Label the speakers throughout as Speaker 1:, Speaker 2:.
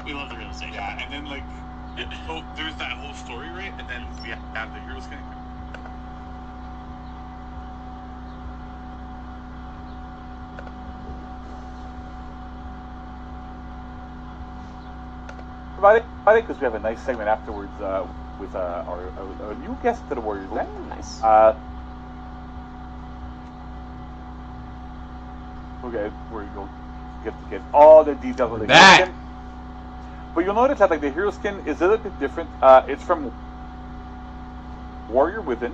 Speaker 1: We love the realization.
Speaker 2: Yeah, and then like, so there's that whole story, right? And then we have the hero skin.
Speaker 3: About it, because we have a nice segment afterwards with our new guest to the Warriors.
Speaker 4: Nice.
Speaker 3: Okay, where you go get all the details of the hero skin. But you'll notice that like the hero skin is a little bit different. It's from Warrior Within,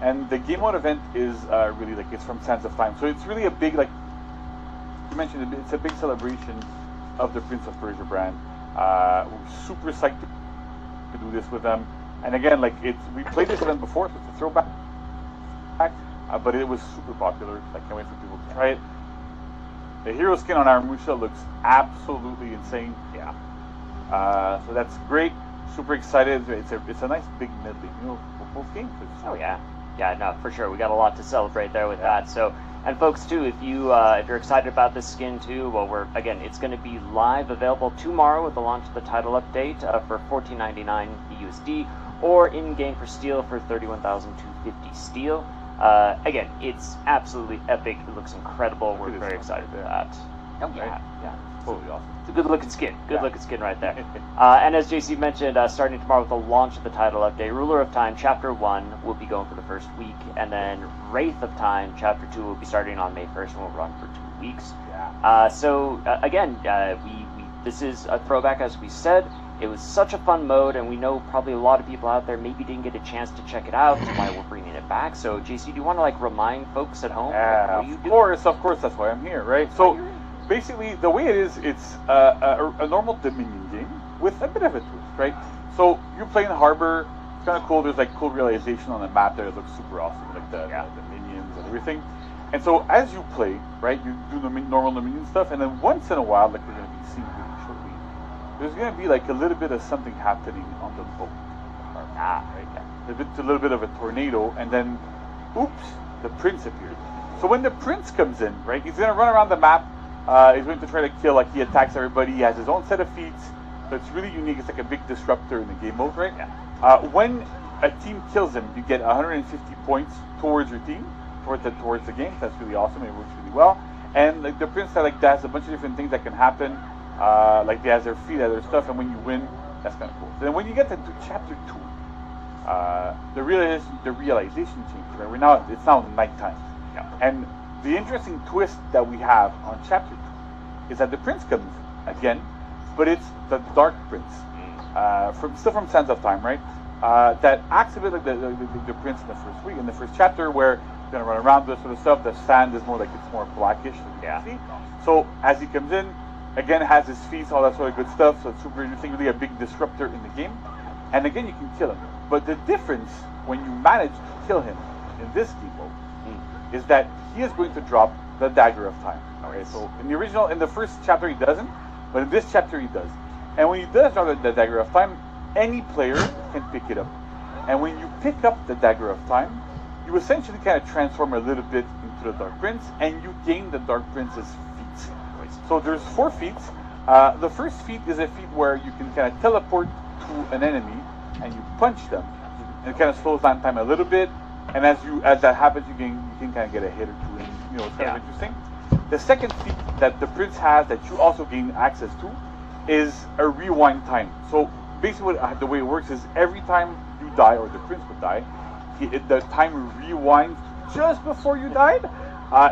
Speaker 3: and the game mode event is really like it's from Sands of Time. So it's really a big, like you mentioned, it's a big celebration of the Prince of Persia brand. We're super psyched to do this with them. And again, like we played this event before, so it's a throwback. But it was super popular. I can't wait for people to try it. The hero skin on Aramusha looks absolutely insane.
Speaker 4: Yeah.
Speaker 3: So that's great. Super excited. It's a nice big medley. You know, both games.
Speaker 4: Oh yeah. Yeah, no, for sure. We got a lot to celebrate there with that. So, and folks too, if you're excited about this skin too, well, it's going to be live available tomorrow with the launch of the title update for $14.99 USD, or in game for steel for 31,250 steel. Again, it's absolutely epic. It looks incredible. We're very excited for that.
Speaker 3: Oh yeah, yeah, totally awesome.
Speaker 4: It's a good looking skin. Good looking skin right there. And as JC mentioned, starting tomorrow with the launch of the title update, Ruler of Time Chapter 1 will be going for the first week, and then Wraith of Time Chapter 2 will be starting on May 1st and will run for 2 weeks.
Speaker 3: Yeah.
Speaker 4: Again, this is a throwback, as we said. It was such a fun mode, and we know probably a lot of people out there maybe didn't get a chance to check it out. That's why we're bringing it back. So, JC, do you want to remind folks at home?
Speaker 3: Of course, that's why I'm here, right? So, basically, the way it is, it's a normal Dominion game with a bit of a twist, right? So, you're playing Harbor. It's kind of cool. There's like cool realization on the map there. It looks super awesome, like the minions and everything. And so, as you play, right, you do the normal Dominion stuff, and then once in a while, like we're going to be seeing really shortly, there's going to be like a little bit of something happening on the boat. Right? A little bit of a tornado, and then, oops, the prince appears. So when the prince comes in, right, he's going to run around the map. He's going to try to kill, like he attacks everybody. He has his own set of feats. So it's really unique. It's like a big disruptor in the game mode, right? When a team kills him, you get 150 points towards your team, towards the game. That's really awesome. It works really well. And like the prince has a bunch of different things that can happen. Like they has their feet, their stuff, and when you win, that's kind of cool. So then when you get to chapter 2, the realization changes. Right? It's now nighttime. And the interesting twist that we have on chapter 2 is that the prince comes again, but it's the Dark Prince, still from Sands of Time, right? That acts a bit like the prince in the first chapter, where he's gonna run around this sort of stuff. The sand is more blackish. See? So as he comes in, again has his feet, all that sort of good stuff. So it's super interesting, really a big disruptor in the game. And again, you can kill him. But the difference when you manage to kill him in this game mode is that he is going to drop the Dagger of Time. Okay, so in the first chapter he doesn't, but in this chapter he does. And when he does drop the Dagger of Time, any player can pick it up. And when you pick up the Dagger of Time, you essentially kind of transform a little bit into the Dark Prince, and you gain the Dark Prince's feats. So there's 4 feats. The first feat is a feat where you can kind of teleport to an enemy and you punch them. And it kind of slows down time a little bit. And as that happens, you can kind of get a hit or two, and it's kind of interesting. The second feat that the prince has that you also gain access to is a rewind time. So basically, the way it works is every time you die, or the prince would die, the time rewinds just before you died.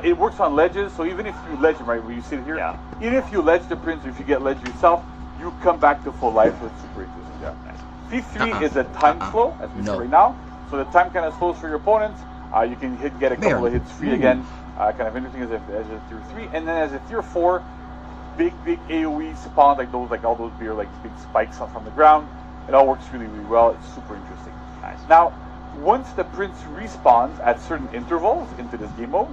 Speaker 3: It works on ledges, so even if you ledge him, right, where you sit here, even if you ledge the prince, or if you get ledge yourself, you come back to full life, so it's super interesting. Feat 3 is a time flow, as we see right now. So the time kind of slows for your opponents. You can get a couple of hits free again. Kind of interesting as a tier 3. And then as a tier 4, big AoE spawn, like all those big spikes from the ground. It all works really, really well. It's super interesting. Nice. Now, once the prince respawns at certain intervals into this game mode,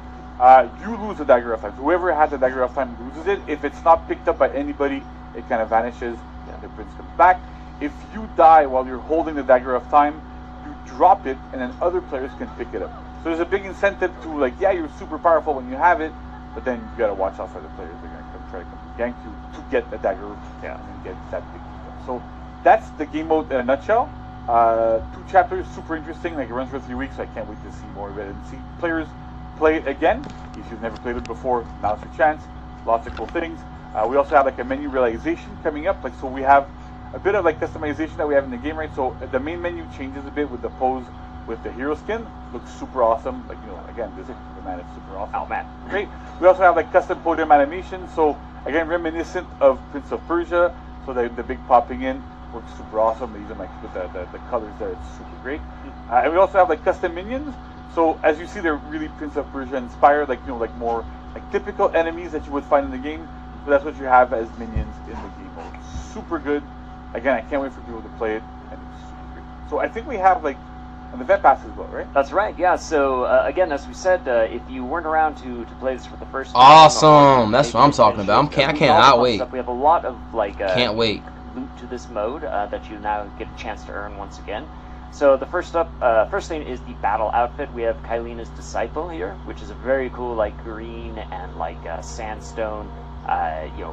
Speaker 3: you lose the Dagger of Time. So whoever has the Dagger of Time loses it. If it's not picked up by anybody, it kind of vanishes. The prince comes back. If you die while you're holding the Dagger of Time, you drop it, and then other players can pick it up. So there's a big incentive to you're super powerful when you have it, but then you gotta watch out for the players. They're gonna try to come Yang to get a dagger, and then get that big stuff. So that's the game mode in a nutshell. 2 chapters, super interesting. Like it runs for 3 weeks. So I can't wait to see more of it and see players play it again. If you've never played it before, now's your chance. Lots of cool things. We also have like a menu realization coming up. Like so, we have a bit of like customization that we have in the game, right? So the main menu changes a bit with the pose with the hero skin. Looks super awesome. Like again, this is the man is super awesome.
Speaker 4: Oh man,
Speaker 3: great. We also have like custom podium animation. So again, reminiscent of Prince of Persia. So the big popping in works super awesome. They use them like with the colors there. It's super great. And we also have like custom minions. So as you see, they're really Prince of Persia inspired. Like like more like typical enemies that you would find in the game. So that's what you have as minions in the game mode. Super good. Again, I can't wait for people to play it, and it's super great. So I think we have like an event pass as well, right?
Speaker 4: That's right. Yeah. So again, as we said, if you weren't around to play this for the first time,
Speaker 1: awesome. That's what I'm talking about. I cannot wait.
Speaker 4: We have a lot of like
Speaker 1: can't wait
Speaker 4: loot to this mode that you now get a chance to earn once again. So the first thing is the battle outfit. We have Kylina's disciple here, which is a very cool like green and like sandstone.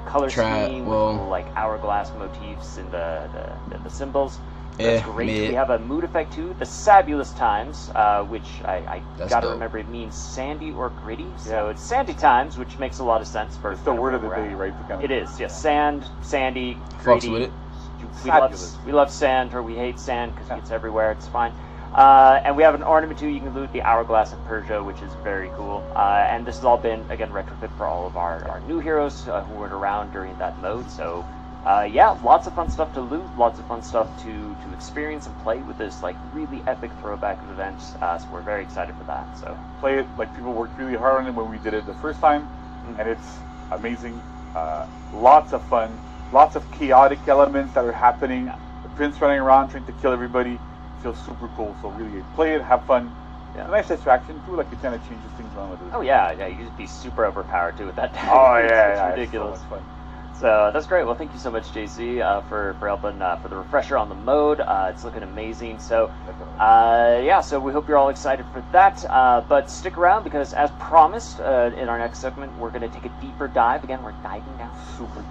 Speaker 4: Color scheme with like hourglass motifs in the symbols. That's great. We have a mood effect too, the Sabulous Times, which I gotta remember it means sandy or gritty. So it's sandy times, which makes a lot of sense for
Speaker 3: it's the word of the day, right?
Speaker 4: It is, yes. Sand, sandy, gritty.
Speaker 1: Fucks with it.
Speaker 4: We love sand, or we hate sand because it's everywhere. It's fine. And we have an ornament too. You can loot the Hourglass of Persia, which is very cool. And this has all been, again, retrofit for all of our new heroes who weren't around during that mode. So, yeah, lots of fun stuff to loot, lots of fun stuff to experience and play with this, like, really epic throwback of events. So we're very excited for that. So
Speaker 3: play it, like, people worked really hard on it when we did it the first time, and it's amazing. Lots of fun, lots of chaotic elements that are happening. The prince running around trying to kill everybody. Feels super cool, so really play it, have fun. Yeah. A nice distraction too, like it kind of changes things around with it.
Speaker 4: Oh yeah, you can just be super overpowered too with that.
Speaker 3: Oh yeah,
Speaker 4: it's ridiculous.
Speaker 3: It's so much fun.
Speaker 4: So that's great. Well, thank you so much, JC, for helping for the refresher on the mode. It's looking amazing. So yeah, so we hope you're all excited for that. But stick around because, as promised, in our next segment, we're going to take a deeper dive. Again, we're diving down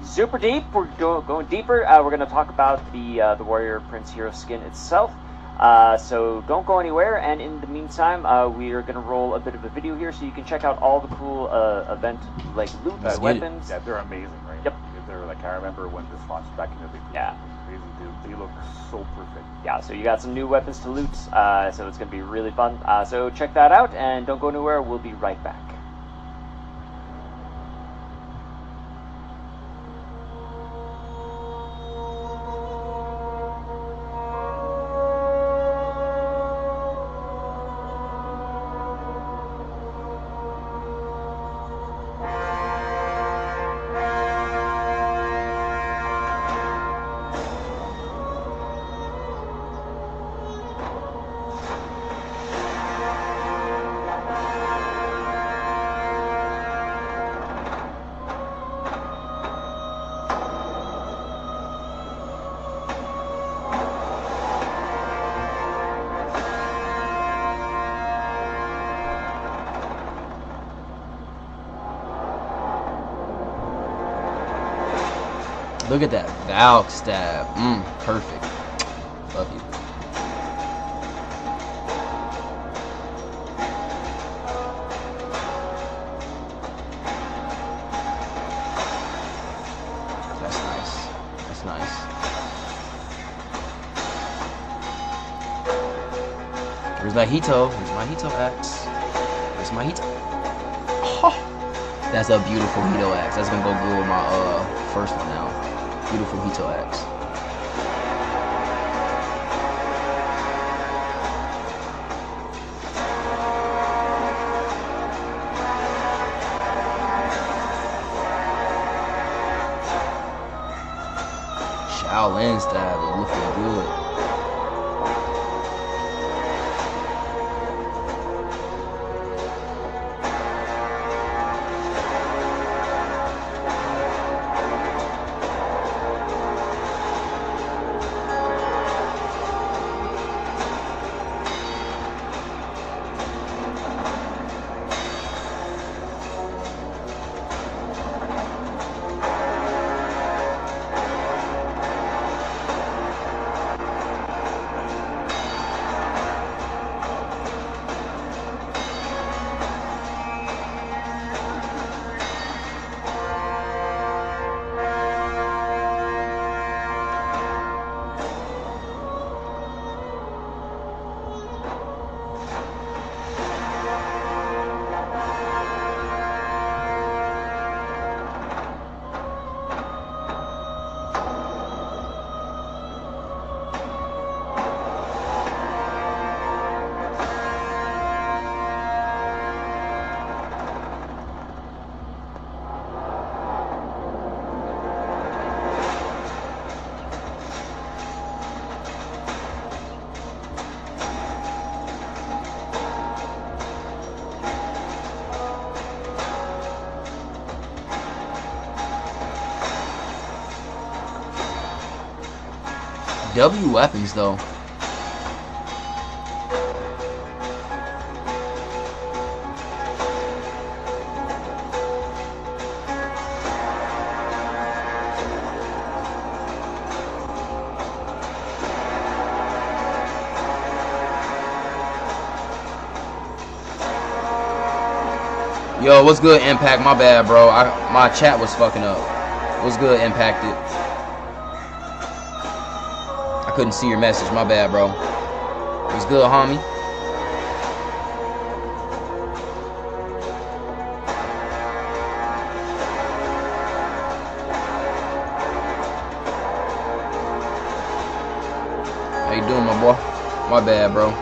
Speaker 4: super deep. We're going deeper. We're going to talk about the Warrior Prince Hero skin itself. So don't go anywhere, and in the meantime, we are going to roll a bit of a video here so you can check out all the cool event like loot weapons.
Speaker 3: Yeah, they're amazing, right?
Speaker 4: Yep.
Speaker 3: They're like, I remember when this launched back in the day.
Speaker 4: Yeah.
Speaker 3: Crazy, dude. They look so perfect.
Speaker 4: Yeah, so you got some new weapons to loot, so it's going to be really fun. So check that out, and don't go anywhere. We'll be right back.
Speaker 1: Look at that Valk stab. Perfect. Love you. That's nice. That's nice. Where's my Hito? Where's my Hito axe? Where's my Hito? Oh, that's a beautiful Hito axe. That's gonna go good with my first one now. Beautiful Hito axe. Shaolin stab is looking good. W weapons though. Yo, what's good, Impact? My bad, bro. My chat was fucking up. What's good, Impacted? I couldn't see your message. My bad, bro. What's good, homie? How you doing, my boy? My bad, bro.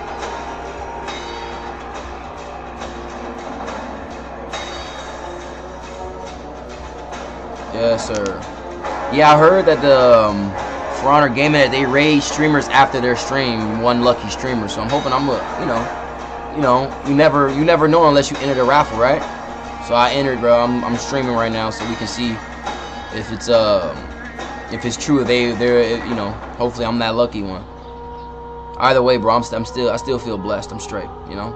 Speaker 1: Yes, sir. Yeah, I heard that the For Honor Gaming that they raid streamers after their stream, one lucky streamer. So I'm hoping I'm you never know unless you enter the raffle, right? So I entered, bro. I'm streaming right now, so we can see if it's true. They're hopefully I'm that lucky one. Either way, bro, I still feel blessed. I'm straight, you know.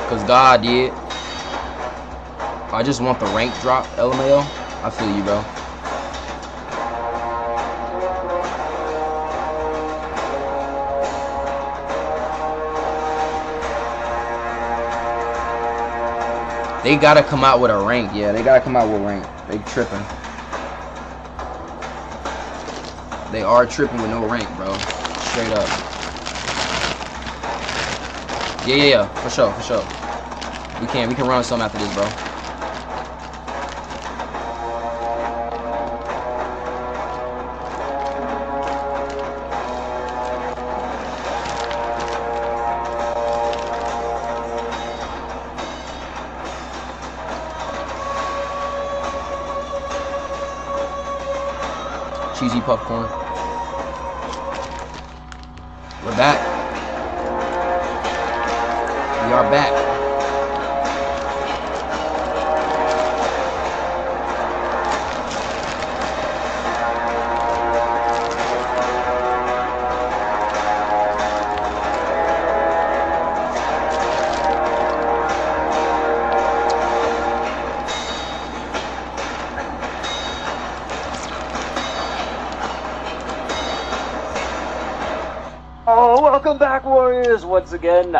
Speaker 1: Cause God did. I just want the rank drop, LMAO. I feel you, bro. They gotta come out with a rank, yeah. They gotta come out with a rank. They tripping. They are tripping with no rank, bro. Straight up. Yeah, for sure. We can run some after this, bro. Cheesy popcorn. We're back. We are back.
Speaker 4: Welcome back, Warriors, once again.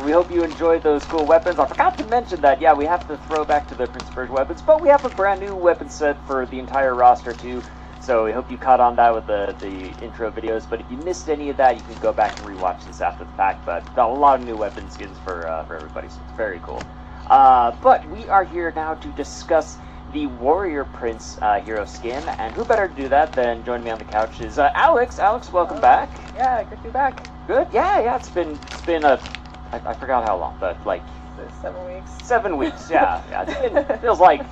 Speaker 4: We hope you enjoyed those cool weapons. I forgot to mention that, yeah, we have to throw back to the Prince of Persia weapons, but we have a brand new weapon set for the entire roster, too. So we hope you caught on that with the intro videos. But if you missed any of that, you can go back and rewatch this after the fact. But got a lot of new weapon skins for everybody, so it's very cool. But we are here now to discuss the Warrior Prince hero skin, and who better to do that than joining me on the couch is Alex. Alex, welcome back.
Speaker 5: Yeah, good to be back.
Speaker 4: Good. Yeah. It's been I forgot how long, but like
Speaker 5: 7 weeks.
Speaker 4: 7 weeks. Yeah. It feels like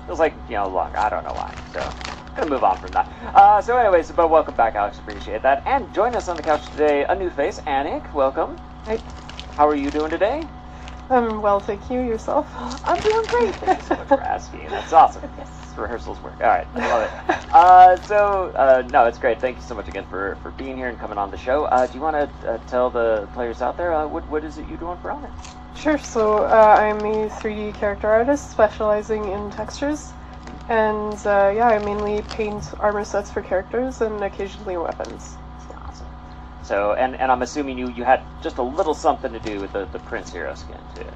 Speaker 4: long. I don't know why. So gonna move on from that. So anyways, but welcome back, Alex. Appreciate that. And join us on the couch today, a new face, Anik. Welcome.
Speaker 5: Hey.
Speaker 4: How are you doing today?
Speaker 5: Well, thank you. Yourself?
Speaker 4: I'm doing great. Thank you so much for asking. That's awesome. Yes. Rehearsals work. All right. I love it. No, it's great. Thank you so much again for being here and coming on the show. Do you want to tell the players out there what is it you're doing for Honor?
Speaker 5: Sure. So I'm a 3D character artist specializing in textures. And I mainly paint armor sets for characters and occasionally weapons.
Speaker 4: Awesome. So, and I'm assuming you had just a little something to do with the Prince hero skin, too.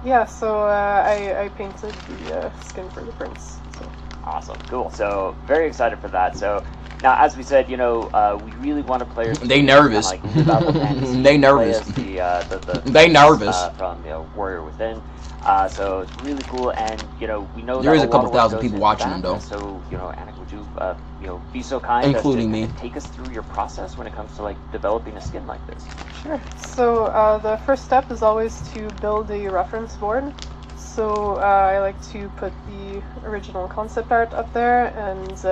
Speaker 5: Yeah, so I painted the skin for the Prince. So.
Speaker 4: Awesome, cool. So, very excited for that. So, now, as we said, we really want to players.
Speaker 1: They nervous. They nervous. They nervous.
Speaker 4: From Warrior Within. So it's really cool, and we know
Speaker 1: there is a couple thousand people watching them, though.
Speaker 4: So Anik, would you be so kind,
Speaker 1: including
Speaker 4: as to
Speaker 1: me,
Speaker 4: take us through your process when it comes to developing a skin like this?
Speaker 5: Sure. So the first step is always to build a reference board. So I like to put the original concept art up there, and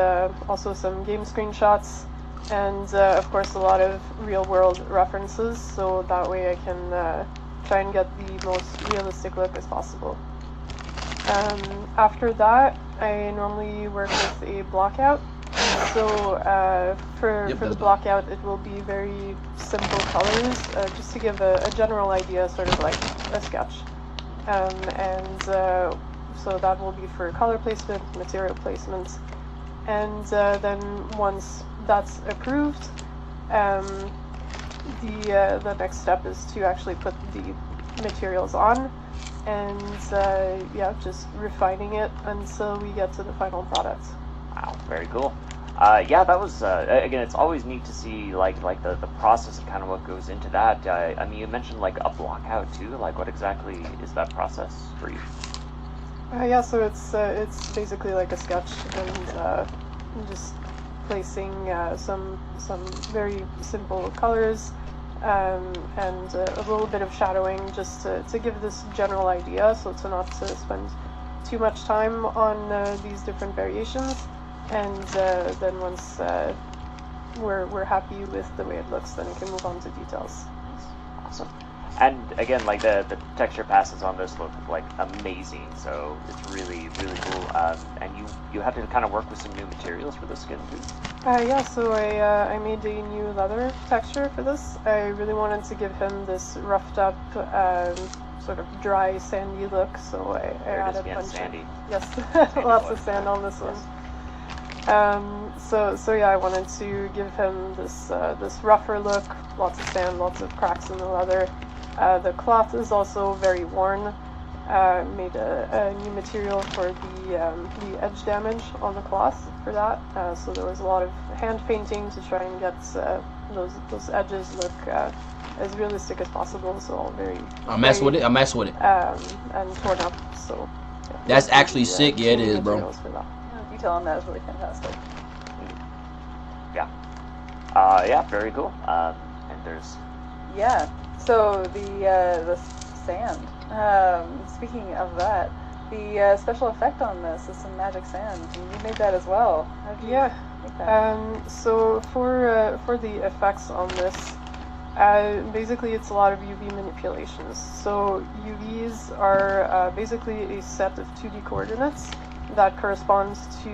Speaker 5: also some game screenshots, and of course a lot of real-world references. So that way I can try and get the most realistic look as possible. After that, I normally work with a blockout. So for
Speaker 1: Yep,
Speaker 5: the
Speaker 1: that's
Speaker 5: blockout, it will be very simple colors, just to give a general idea, sort of like a sketch. So that will be for color placement, material placement, and then once that's approved, the next step is to actually put the materials on, and yeah, just refining it until we get to the final product.
Speaker 4: Wow, very cool. Yeah, that was again. It's always neat to see like the process and kind of what goes into that. I mean, you mentioned like a blockout too. Like, what exactly is that process for you?
Speaker 5: Yeah, so it's basically like a sketch, and just placing some very simple colors, and a little bit of shadowing, just to give this general idea, so to not spend too much time on these different variations. And then once we're happy with the way it looks, then we can move on to details.
Speaker 4: Awesome. And again, like the texture passes on this look like amazing, so it's really cool. And you had to kind of work with some new materials for this skin too.
Speaker 5: Yeah, so I made a new leather texture for this. I really wanted to give him this roughed up, sort of dry, sandy look, so I added a bunch
Speaker 4: sandy.
Speaker 5: Yes,
Speaker 4: Sandy
Speaker 5: lots
Speaker 4: boy.
Speaker 5: of sand on this one. So yeah, I wanted to give him this rougher look, lots of sand, lots of cracks in the leather. The cloth is also very worn. Made a new material for the edge damage on the cloth for that. So there was a lot of hand painting to try and get those edges look as realistic as possible. So all very.
Speaker 1: I mess with it.
Speaker 5: And torn up. So. Yeah,
Speaker 1: That's
Speaker 5: those
Speaker 1: actually
Speaker 5: are the,
Speaker 1: sick. Yeah, it
Speaker 5: new
Speaker 1: is, bro.
Speaker 5: materials for that.
Speaker 6: The detail on that is really fantastic.
Speaker 4: Yeah. Yeah, very cool. And there's
Speaker 6: Yeah. So the sand. Speaking of that, the special effect on this is some magic sand, and you made that as well. How did you
Speaker 5: Yeah.
Speaker 6: make that?
Speaker 5: So for the effects on this, basically it's a lot of UV manipulations. So UVs are basically a set of 2D coordinates that corresponds to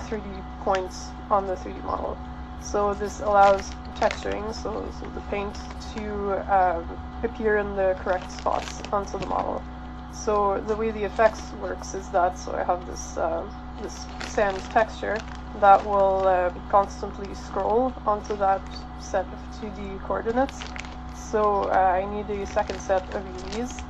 Speaker 5: 3D points on the 3D model. So this allows texturing, so the paint to appear in the correct spots onto the model. So the way the effects works is that, so I have this sand texture that will constantly scroll onto that set of 2D coordinates. So I need a second set of UVs,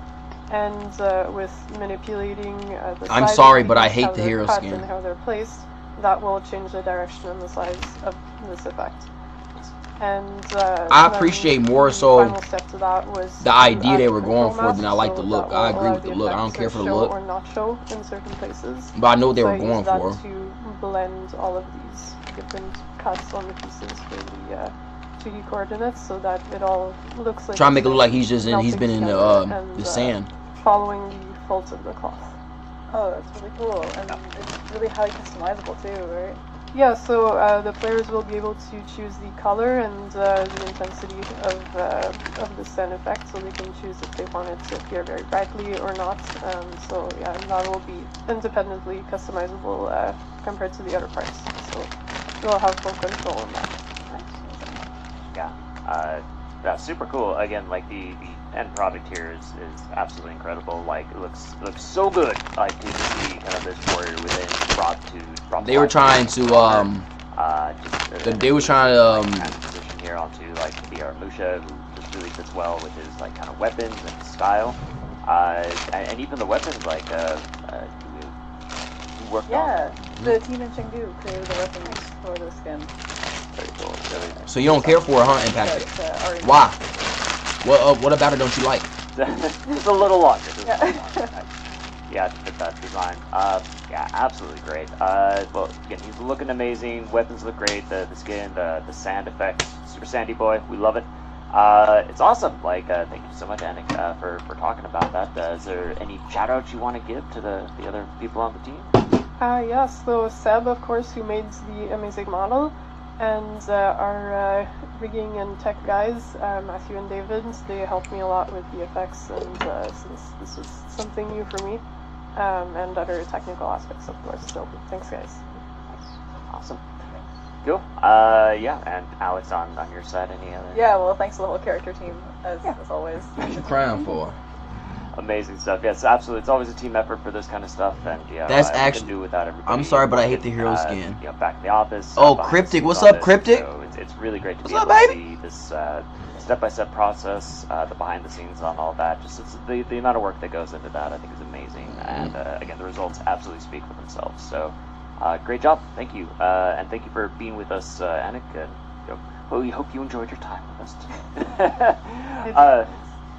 Speaker 5: and with manipulating the
Speaker 1: I'm
Speaker 5: size
Speaker 1: sorry,
Speaker 5: of
Speaker 1: but I
Speaker 5: UVs,
Speaker 1: hate
Speaker 5: how
Speaker 1: the
Speaker 5: they're
Speaker 1: hero
Speaker 5: cut
Speaker 1: skin.
Speaker 5: and how they're placed, that will change the direction and the size of this effect. And
Speaker 1: I
Speaker 5: then
Speaker 1: appreciate more
Speaker 5: the
Speaker 1: so
Speaker 5: final step to that was
Speaker 1: the
Speaker 5: to
Speaker 1: idea
Speaker 5: add
Speaker 1: they were going
Speaker 5: control
Speaker 1: for than I
Speaker 5: mask,
Speaker 1: like the
Speaker 5: so
Speaker 1: look.
Speaker 5: that
Speaker 1: I
Speaker 5: will
Speaker 1: agree
Speaker 5: allow
Speaker 1: with the look. I don't
Speaker 5: effects
Speaker 1: care
Speaker 5: to
Speaker 1: for the
Speaker 5: show
Speaker 1: look.
Speaker 5: or not show in certain places.
Speaker 1: But I know what they
Speaker 5: So
Speaker 1: were
Speaker 5: I
Speaker 1: going
Speaker 5: use that
Speaker 1: for.
Speaker 5: to blend all of these different cuts on the pieces for the 2D coordinates, so that it all looks like
Speaker 1: Try to
Speaker 5: it's
Speaker 1: make it look like he's just in. He's
Speaker 5: melting
Speaker 1: been in
Speaker 5: together and,
Speaker 1: the sand.
Speaker 5: following the folds of the cloth.
Speaker 6: Oh, that's really cool, and it's really highly customizable too, right?
Speaker 5: Yeah, so the players will be able to choose the color and the intensity of the sand effect, so they can choose if they want it to appear very brightly or not. So yeah, that will be independently customizable compared to the other parts. So you'll have full control on that.
Speaker 4: yeah, that's super cool. Again, like the end product here is absolutely incredible. Like it looks so good. Like to see kind of this warrior within brought
Speaker 1: They were trying to they were trying to
Speaker 4: transition here onto like the Armusha, who just really fits well with his like kind of weapons and style, and even the weapons like who worked
Speaker 6: Yeah,
Speaker 4: on.
Speaker 6: the team in Chengdu created the weapons for the skin.
Speaker 4: Very cool. Really.
Speaker 1: So you don't care for it, huh? Impact it.
Speaker 6: But, already-
Speaker 1: Why? What about it don't you like?
Speaker 4: It's a little longer.
Speaker 6: Yeah.
Speaker 4: Yeah, to fit that design. Yeah, absolutely great. Well, again, he's looking amazing. Weapons look great. The skin, the sand effect, super sandy boy. We love it. It's awesome. Like, thank you so much, Anik, for talking about that. Is there any shout outs you want to give to the other people on the team?
Speaker 5: Yes, so Seb, of course, who made the amazing model, and our rigging and tech guys, Matthew and David, they helped me a lot with the effects, and since this was something new for me, and other technical aspects, of course. So thanks, guys.
Speaker 4: Awesome. Cool. Yeah, and Alex, on your side, any other?
Speaker 6: Yeah, well, thanks to the whole character team, as always.
Speaker 1: What you crying for?
Speaker 4: Amazing stuff. Yes, absolutely. It's always a team effort for this kind of stuff, and yeah,
Speaker 1: That's
Speaker 4: I
Speaker 1: actually.
Speaker 4: do without everybody.
Speaker 1: I'm sorry, but I hate the hero skin.
Speaker 4: You know, back in the office.
Speaker 1: Oh,
Speaker 4: behind the
Speaker 1: Cryptic.
Speaker 4: scenes
Speaker 1: What's
Speaker 4: on
Speaker 1: up,
Speaker 4: this.
Speaker 1: Cryptic?
Speaker 4: So it's really great to
Speaker 1: What's
Speaker 4: be
Speaker 1: up,
Speaker 4: able
Speaker 1: baby?
Speaker 4: to see this step-by-step process, the behind the scenes on all that. Just the amount of work that goes into that, I think, is amazing. And again, the results absolutely speak for themselves. So great job. Thank you, and thank you for being with us, Anik. Well, we hope you enjoyed your time with us today.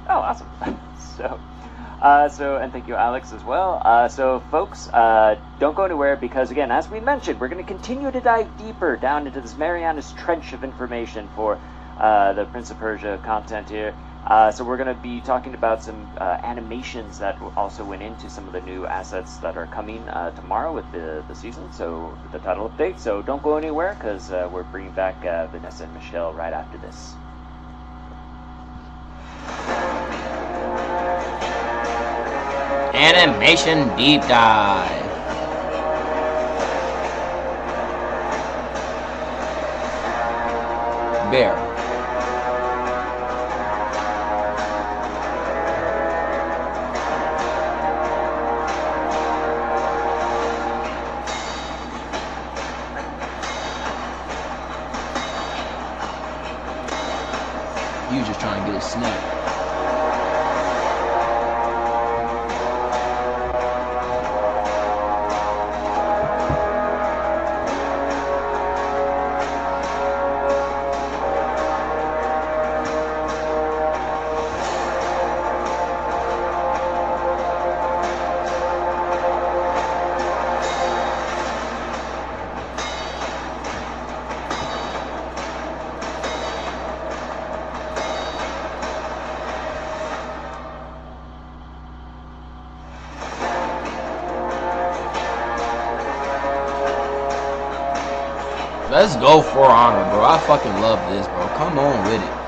Speaker 4: Oh, awesome. So, and thank you, Alex, as well. So, folks, don't go anywhere because, again, as we mentioned, we're going to continue to dive deeper down into this Marianas Trench of information for the Prince of Persia content here. So we're going to be talking about some animations that also went into some of the new assets that are coming tomorrow with the season, so the title update. So don't go anywhere because we're bringing back Vanessa and Michelle right after this.
Speaker 1: Animation deep dive. Bear. You just trying to get a snap. Let's go For Honor, bro. I fucking love this, bro. Come on with it.